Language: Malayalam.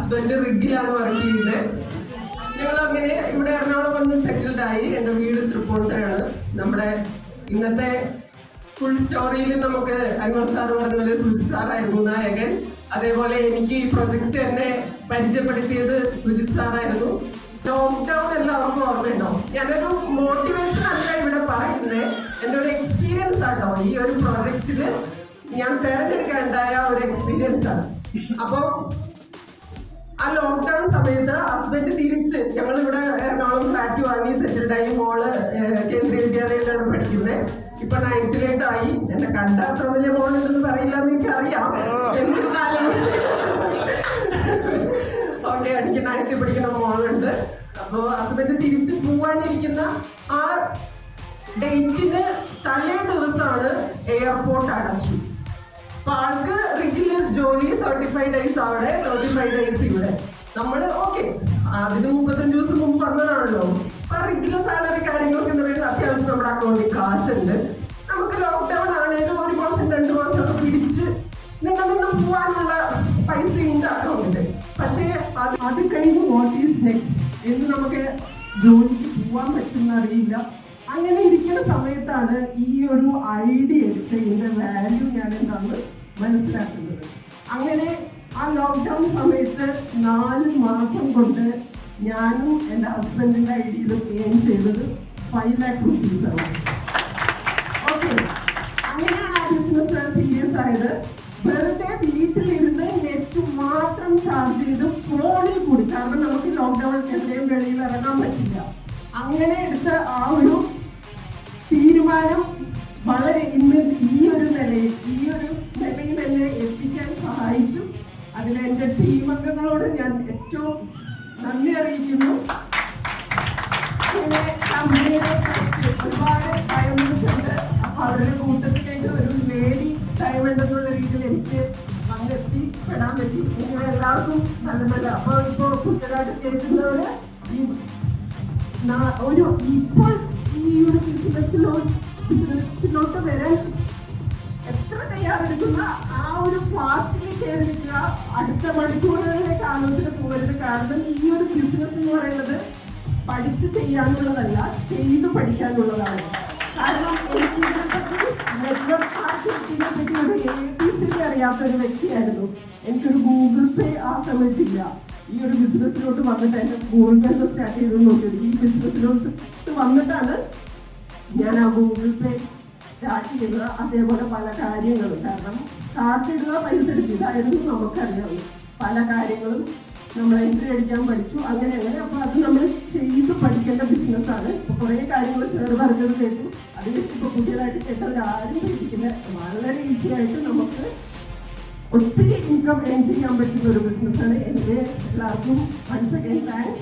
ഹസ്ബൻഡ് റിഗിലാണ് വർക്ക് ചെയ്തത്. ഞങ്ങൾ അങ്ങനെ ഇവിടെ എറണാകുളം വന്ന് സെറ്റിൽഡ് ആയി. എൻ്റെ വീട് തൃപ്പൂണിത്തുറയാണ്. നമ്മുടെ ഇന്നത്തെ ഫുൾ സ്റ്റോറിയിൽ നമുക്ക് അൻവർ സാർ പറഞ്ഞ പോലെ സുജിത് സാറായിരുന്നു നായകൻ. അതേപോലെ എനിക്ക് ഈ പ്രൊജക്ട് എന്നെ പരിചയപ്പെടുത്തിയത് സുജിത് സാറായിരുന്നു. ലോക്ക്ഡൗൺ എല്ലാവർക്കും ഓർമ്മയുണ്ടോ? ഞാനൊരു മോട്ടിവേഷൻ അല്ല ഇവിടെ പറയുന്നത്, എൻ്റെ ഒരു എക്സ്പീരിയൻസ് ആട്ടോ. ഈ ഒരു പ്രോജക്റ്റില് ഞാൻ തിരഞ്ഞെടുക്കാനുണ്ടായ ഒരു എക്സ്പീരിയൻസ് ആണ്. അപ്പോൾ ആ ലോക്ക്ഡൗൺ സമയത്ത് ഹസ്ബൻഡ് തിരിച്ച് ഞങ്ങളിവിടെ എറണാകുളം ഫ്ലാറ്റ് വാങ്ങി സെറ്റിൽഡായി. മോള് കേന്ദ്രീയ വിദ്യാലയത്തിലാണ് പഠിക്കുന്നത്. ഇപ്പൊ 9th ആയി. എന്നെ കണ്ടാൽ അത്ര വലിയ മോളുണ്ടെന്ന് പറയില്ല എന്ന് എനിക്കറിയാം. എന്നിരുന്നാലും ഓക്കെ, എനിക്ക് 9th പഠിക്കുന്ന മോളുണ്ട്. അപ്പോൾ ഹസ്ബൻഡ് തിരിച്ച് പോവാനിരിക്കുന്ന ആ ഡേറ്റിന് തലേ ദിവസമാണ് എയർപോർട്ട് അടച്ചു. അപ്പൊ ആൾക്ക് റിഗില് ജോലി 35 days അവിടെ, 35 days ഇവിടെ. നമ്മള് ഓക്കെ, അതിന് 35 ദിവസം മുമ്പ് വന്നതാണല്ലോ. അപ്പൊ റിഗിലെ സാലറി കാര്യങ്ങളൊക്കെ എന്ന് പറയുന്നത് അത്യാവശ്യം നമ്മുടെ അക്കൗണ്ടിൽ കാശുണ്ട്. നമുക്ക് ലോക്ക്ഡൗൺ ആണെങ്കിലും 1 മാസം 2 മാസം ഒക്കെ പിടിച്ച് നിന്ന് പോവാനുള്ള പൈസ ഉണ്ട് അക്കൗണ്ടിൽ. പക്ഷേ അത് കഴിഞ്ഞ് വാട്ട് ഈസ് നെക്സ്റ്റ് എന്ന് നമുക്ക് ജോലിക്ക് പോവാൻ പറ്റുന്ന അറിയില്ല. അങ്ങനെ ഇരിക്കുന്ന സമയത്താണ് ഈ ഒരു ഐഡിയ എടുത്ത് ഇതിന്റെ വാല്യൂ ഞാൻ എന്താണെന്ന് മനസ്സിലാക്കുന്നത്. അങ്ങനെ ആ ലോക്ക്ഡൗൺ സമയത്ത് 4 മാസം കൊണ്ട് ഞാനും എൻ്റെ ഹസ്ബൻഡിൻ്റെ ഐഡിയയിലും ഏൺ ചെയ്തത് 5 lakh rupees ആണ്. ഓക്കെ, അങ്ങനെയാണ് ആ ബിസിനസ് സീരിയസ് ആയത്. വെറുതെ വീട്ടിലിരുന്ന് നെറ്റ് മാത്രം ചാർജ് ചെയ്ത് ഫോണിൽ കൂടി, കാരണം നമുക്ക് ലോക്ക്ഡൗൺ എവിടെയും വെളിയിൽ ഇറങ്ങാൻ പറ്റില്ല. അങ്ങനെ എടുത്ത ആ ഒരു തീരുമാനം വളരെ ഇന്ന് ഈ ഒരു നിലയിൽ എന്നെ എത്തിക്കാൻ സഹായിച്ചു. അതിൽ എൻ്റെ ടീമംഗങ്ങളോട് ഞാൻ ഏറ്റവും നന്ദി അറിയിക്കുന്നു. പിന്നെ കമ്പനിയുടെ ഒരുപാട് ഡയമണ്ട്സുണ്ട്. അപ്പൊ അവരുടെ കൂട്ടത്തിലേക്ക് ഒരു ലേഡി ഡയമണ്ട് എന്നുള്ള രീതിയിൽ എനിക്ക് പങ്കെത്തിപ്പെടാൻ പറ്റി. നിങ്ങൾ എല്ലാവർക്കും നല്ല നല്ല അപ്പോൾ ഇപ്പോൾ പുതിയതായിട്ട് കേൾക്കുന്നവര് ഇപ്പോൾ ഈ ഒരു ബിസിനസ്സിലോട്ട് വരാൻ എത്ര തയ്യാറെടുക്കുന്ന ആ ഒരു ഫാസ്റ്റിൽ കയറിക്കുക. അടുത്ത മണിക്കൂറുകളിലേക്ക് ആലോചന പോകരുത്. കാരണം ഈ ഒരു ബിസിനസ് എന്ന് പറയുന്നത് പഠിച്ച് ചെയ്യാനുള്ളതല്ല, ചെയ്ത് പഠിക്കാനുള്ളതാണ്. കാരണം എനിക്ക് ഇതിനെപ്പറ്റി നെറ്റ്വർക്ക് മാർക്കറ്റിങ്ങിനെ പറ്റി ഒരു ABC അറിയാത്ത ഒരു വ്യക്തിയായിരുന്നു. എനിക്കൊരു ഗൂഗിൾ പേ ആ സമയത്തില്ല. ഈ ഒരു ബിസിനസ്സിലോട്ട് വന്നിട്ട് എൻ്റെ ഗൂഗിൾ പേ സ്റ്റാർട്ട് ചെയ്ത് നോക്കിയത് ഈ ബിസിനസ്സിലോട്ട് വന്നിട്ടാണ് ഞാൻ ആ ഗൂഗിൾ പേ സ്റ്റാർട്ട് ചെയ്തത്. അതേപോലെ പല കാര്യങ്ങളും, കാരണം കാർഡ് ഇടുക, പൈസ എടുക്കുക, ഇതായിരുന്നു നമുക്കറിയാം. പല കാര്യങ്ങളും നമ്മൾ എൻട്രി അടിക്കാൻ പഠിച്ചു. അങ്ങനെ അപ്പോൾ അത് നമ്മൾ ചെയ്ത് പഠിക്കേണ്ട ബിസിനസ്സാണ്. ഇപ്പോൾ കുറേ കാര്യങ്ങൾ ചേർന്ന് പറഞ്ഞത് കേട്ടു. അത് ഇപ്പോൾ പുതിയതായിട്ട് കേട്ടവരാരും പഠിക്കുന്നത് വളരെ ഈസി ആയിട്ട് നമുക്ക് ഒത്തിരി ഇൻകം ഏൺ ചെയ്യാൻ പറ്റുന്ന ഒരു ബിസിനസ്സാണ്. എൻ്റെ എല്ലാവർക്കും once again thanks.